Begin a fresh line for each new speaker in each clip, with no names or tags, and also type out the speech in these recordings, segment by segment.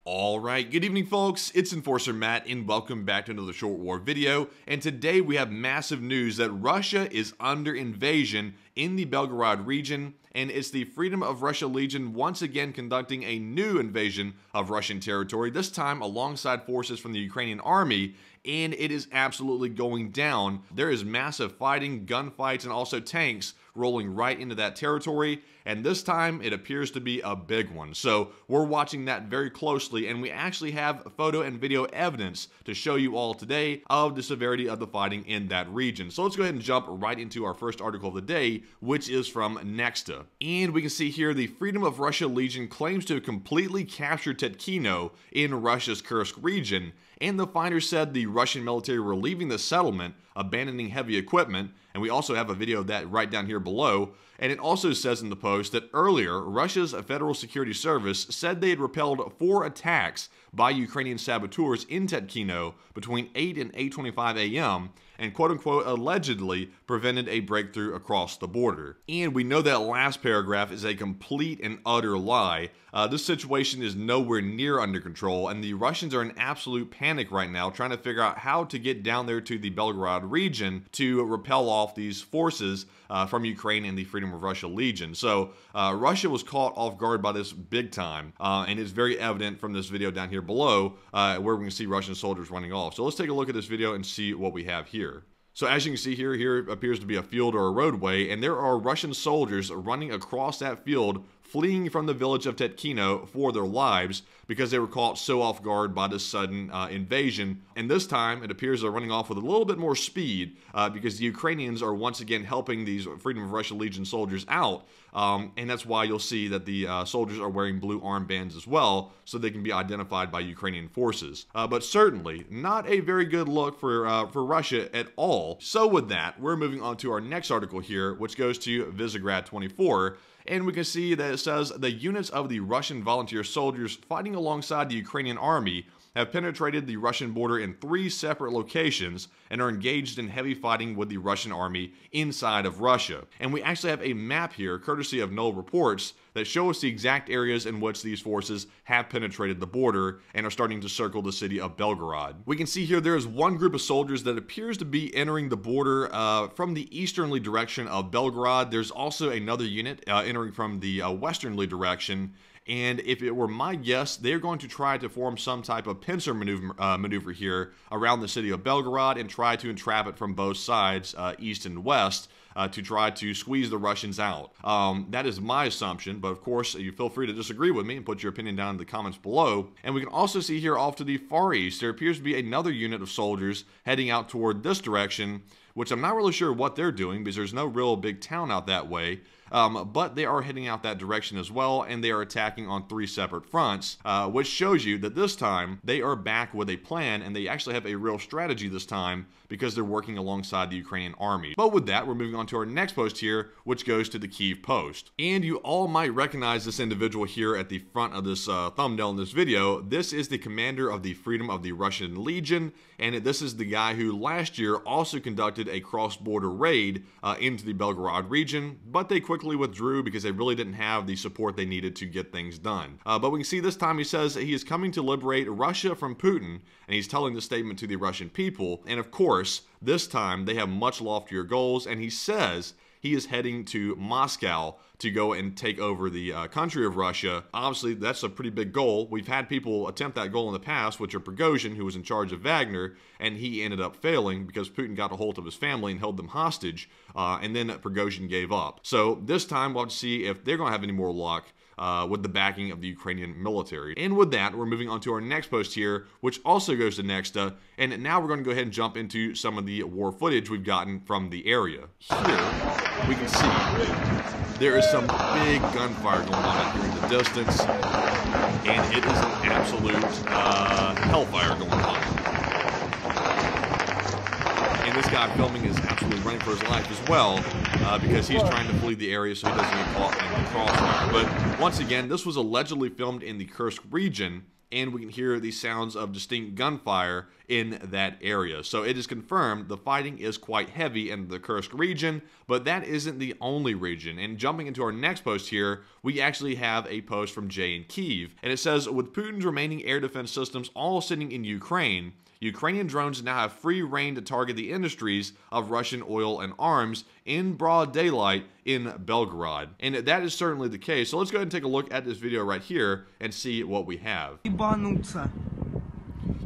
Alright, good evening folks, it's Enforcer Matt and welcome back to another short war video, and today we have massive news that Russia is under invasion in the Belgorod region, and it's the Freedom of Russia Legion once again conducting a new invasion of Russian territory, this time alongside forces from the Ukrainian army, and it is absolutely going down. There is massive fighting, gunfights, and also tanks rolling right into that territory, and this time it appears to be a big one. So we're watching that very closely, and we actually have photo and video evidence to show you all today of the severity of the fighting in that region. So let's go ahead and jump right into our first article of the day, which is from Nexta. And we can see here the Freedom of Russia Legion claims to have completely captured Tetkino in Russia's Kursk region, and the finders said the Russian military were leaving the settlement, abandoning heavy equipment, and we also have a video of that right down here below. And it also says in the post that earlier, Russia's Federal Security Service said they had repelled 4 attacks by Ukrainian saboteurs in Tetkino between 8 and 8:25 a.m. and quote-unquote allegedly prevented a breakthrough across the border. And we know that last paragraph is a complete and utter lie. This situation is nowhere near under control, and the Russians are in absolute panic right now trying to figure out how to get down there to the Belgorod region to repel off these forces from Ukraine and the Freedom of Russia Legion. So Russia was caught off guard by this big time, and it's very evident from this video down here below where we can see Russian soldiers running off. So let's take a look at this video and see what we have here. So as you can see here appears to be a field or a roadway, and there are Russian soldiers running across that field, fleeing from the village of Tetkino for their lives because they were caught so off guard by this sudden invasion. And this time, it appears they're running off with a little bit more speed because the Ukrainians are once again helping these Freedom of Russia Legion soldiers out. And that's why you'll see that the soldiers are wearing blue armbands as well, so they can be identified by Ukrainian forces. But certainly not a very good look for Russia at all. So with that, we're moving on to our next article here, which goes to Visegrad 24. And we can see that it says the units of the Russian volunteer soldiers fighting alongside the Ukrainian army have penetrated the Russian border in 3 separate locations and are engaged in heavy fighting with the Russian army inside of Russia. And we actually have a map here, courtesy of Null Reports, that show us the exact areas in which these forces have penetrated the border and are starting to circle the city of Belgorod. We can see here there is one group of soldiers that appears to be entering the border from the easternly direction of Belgorod. There's also another unit entering from the westernly direction. And if it were my guess, they're going to try to form some type of pincer maneuver here around the city of Belgorod and try to entrap it from both sides, east and west, to try to squeeze the Russians out. That is my assumption, but of course, you feel free to disagree with me and put your opinion down in the comments below. And we can also see here off to the far east, there appears to be another unit of soldiers heading out toward this direction, which I'm not really sure what they're doing because there's no real big town out that way. But they are heading out that direction as well, and they are attacking on 3 separate fronts, which shows you that this time they are back with a plan, and they actually have a real strategy this time because they're working alongside the Ukrainian army. But with that, we're moving on to our next post here, which goes to the Kyiv Post. And you all might recognize this individual here at the front of this thumbnail in this video. This is the commander of the Freedom of the Russian Legion, and this is the guy who last year also conducted a cross-border raid into the Belgorod region, but they quickly withdrew because they really didn't have the support they needed to get things done. But we can see this time he says he is coming to liberate Russia from Putin, and he's telling the statement to the Russian people. And of course, this time they have much loftier goals, and he says he is heading to Moscow to go and take over the country of Russia. Obviously, that's a pretty big goal. We've had people attempt that goal in the past, which are Prigozhin, who was in charge of Wagner, and he ended up failing because Putin got a hold of his family and held them hostage, and then Prigozhin gave up. So this time, we'll have to see if they're going to have any more luck with the backing of the Ukrainian military. And with that, we're moving on to our next post here, which also goes to Nexta, and now we're going to go ahead and jump into some of the war footage we've gotten from the area. Here, we can see there is some big gunfire going on out here in the distance, and it is an absolute hellfire going on. And this guy filming is absolutely running for his life as well because he's trying to flee the area so he doesn't get caught in the crossfire. But once again, this was allegedly filmed in the Kursk region, and we can hear the sounds of distinct gunfire in that area. So it is confirmed the fighting is quite heavy in the Kursk region, but that isn't the only region. And jumping into our next post here, we actually have a post from Jay in Kyiv, and it says, with Putin's remaining air defense systems all sitting in Ukraine, Ukrainian drones now have free rein to target the industries of Russian oil and arms in broad daylight in Belgorod. And that is certainly the case. So let's go ahead and take a look at this video right here and see what we have.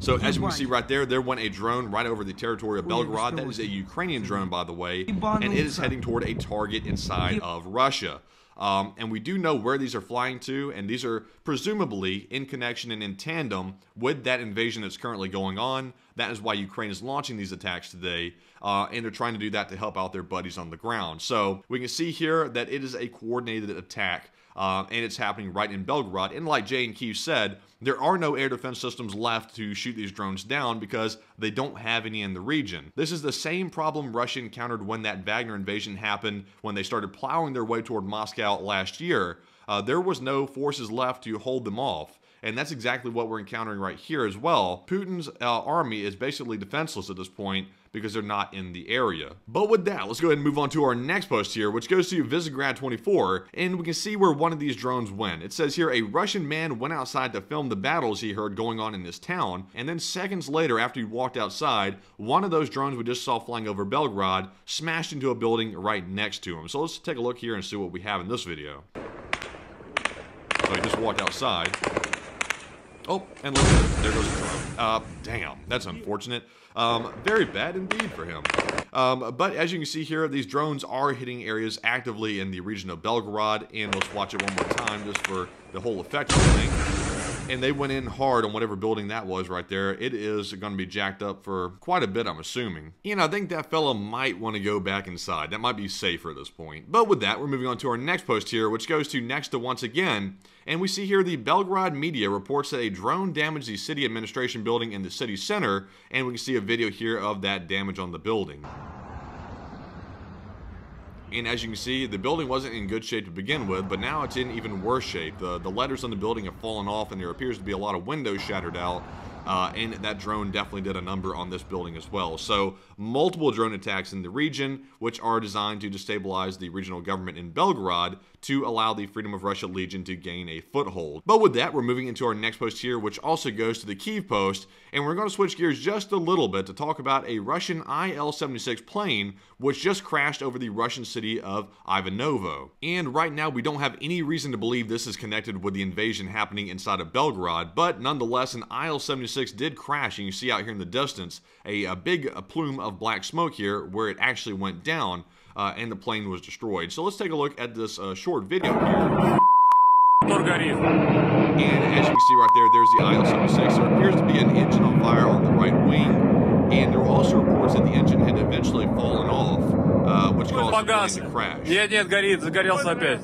So as you can see right there, there went a drone right over the territory of Belgorod. That is a Ukrainian drone, by the way, and it is heading toward a target inside of Russia. And we do know where these are flying to, and these are presumably in connection and in tandem with that invasion that's currently going on. That is why Ukraine is launching these attacks today, and they're trying to do that to help out their buddies on the ground. So we can see here that it is a coordinated attack, and it's happening right in Belgorod. And like Jay and Kyiv said, there are no air defense systems left to shoot these drones down because they don't have any in the region. This is the same problem Russia encountered when that Wagner invasion happened, when they started plowing their way toward Moscow last year. There was no forces left to hold them off. And that's exactly what we're encountering right here as well. Putin's army is basically defenseless at this point because they're not in the area. But with that, let's go ahead and move on to our next post here, which goes to Visegrad 24, and we can see where one of these drones went. It says here, a Russian man went outside to film the battles he heard going on in this town, and then seconds later, after he walked outside, one of those drones we just saw flying over Belgorod smashed into a building right next to him. So let's take a look here and see what we have in this video. So he just walked outside. Oh, and look at it. There goes the drone. Damn, that's unfortunate. Very bad indeed for him. But as you can see here, these drones are hitting areas actively in the region of Belgorod, and let's watch it one more time just for the whole effect of the thing. And they went in hard on whatever building that was right there. It is going to be jacked up for quite a bit, I'm assuming. And I think that fella might want to go back inside. That might be safer at this point. But with that, we're moving on to our next post here, which goes to next to once again. And we see here the Belgorod media reports that a drone damaged the city administration building in the city center. And we can see a video here of that damage on the building. And as you can see, the building wasn't in good shape to begin with, but now it's in even worse shape. The letters on the building have fallen off, and there appears to be a lot of windows shattered out. And that drone definitely did a number on this building as well. So multiple drone attacks in the region, which are designed to destabilize the regional government in Belgorod to allow the Freedom of Russia Legion to gain a foothold. But with that, we're moving into our next post here, which also goes to the Kyiv post, and we're going to switch gears just a little bit to talk about a Russian Il-76 plane, which just crashed over the Russian city of Ivanovo. And right now, we don't have any reason to believe this is connected with the invasion happening inside of Belgorod, but nonetheless, an Il-76 did crash, and you see out here in the distance a big plume of black smoke here where it actually went down, and the plane was destroyed. So let's take a look at this short video here. And as you can see right there, there's the Il-76. There appears to be an engine on fire on the right wing, and there were also reports that the engine had eventually fallen off, which caused the plane to crash.
Нет, горит, загорелся опять.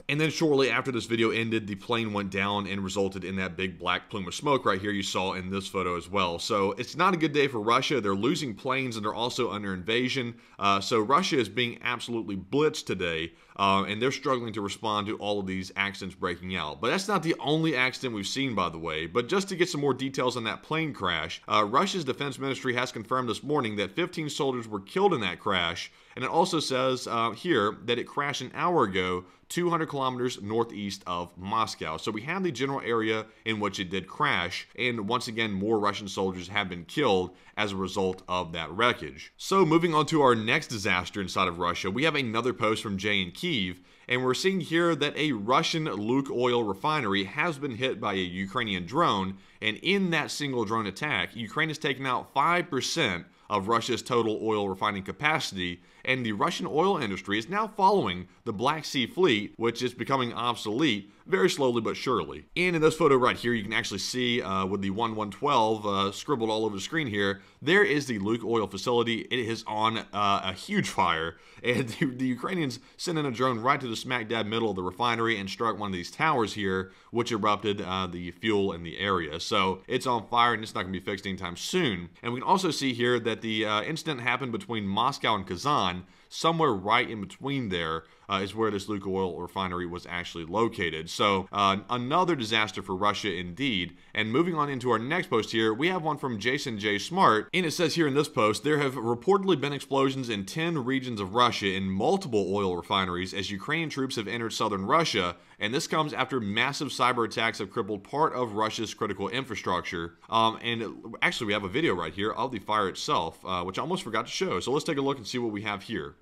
And then shortly after this video ended, the plane went down and resulted in that big black plume of smoke right here you saw in this photo as well. So it's not a good day for Russia. They're losing planes and they're also under invasion. So Russia is being absolutely blitzed today, and they're struggling to respond to all of these accidents breaking out. But that's not the only accident we've seen, by the way. But just to get some more details on that plane crash, Russia's defense ministry has confirmed this morning that 15 soldiers were killed in that crash. And it also says here that it crashed an hour ago, 200 kilometers northeast of Moscow. So we have the general area in which it did crash, and once again, more Russian soldiers have been killed as a result of that wreckage. So moving on to our next disaster inside of Russia, we have another post from Jay in Kyiv, and we're seeing here that a Russian Luke oil refinery has been hit by a Ukrainian drone, and in that single drone attack, Ukraine has taken out 5% of Russia's total oil refining capacity, and the Russian oil industry is now following the Black Sea Fleet, which is becoming obsolete very slowly but surely. And in this photo right here, you can actually see with the 1112 scribbled all over the screen here, there is the Luke oil facility. It is on a huge fire, and the Ukrainians sent in a drone right to the smack dab middle of the refinery and struck one of these towers here, which erupted the fuel in the area. So it's on fire, and it's not going to be fixed anytime soon. And we can also see here that the incident happened between Moscow and Kazan. somewhere right in between there is where this Lukoil refinery was actually located. So another disaster for Russia indeed. And moving on into our next post here, we have one from Jason J. Smart, and it says here in this post, there have reportedly been explosions in 10 regions of Russia in multiple oil refineries as Ukrainian troops have entered southern Russia, and this comes after massive cyber attacks have crippled part of Russia's critical infrastructure. Actually, we have a video right here of the fire itself, which I almost forgot to show. So let's take a look and see what we have here.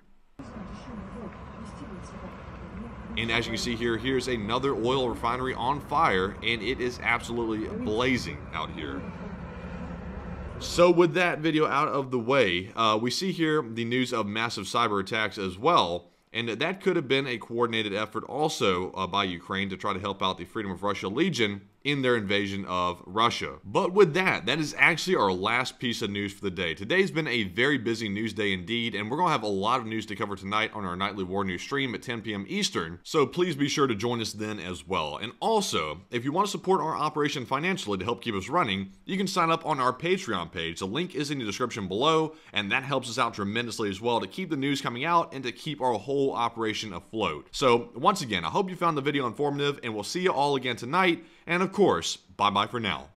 And as you can see here, here's another oil refinery on fire, and it is absolutely blazing out here. So with that video out of the way, we see here the news of massive cyber attacks as well. And that could have been a coordinated effort also by Ukraine to try to help out the Freedom of Russia Legion in their invasion of Russia. But with that, that is actually our last piece of news for the day. Today's been a very busy news day indeed, and we're going to have a lot of news to cover tonight on our nightly war news stream at 10 p.m. Eastern, so please be sure to join us then as well. And also, if you want to support our operation financially to help keep us running, you can sign up on our Patreon page. The link is in the description below, and that helps us out tremendously as well to keep the news coming out and to keep our whole operation afloat. So once again, I hope you found the video informative, and we'll see you all again tonight. And of course, bye-bye for now.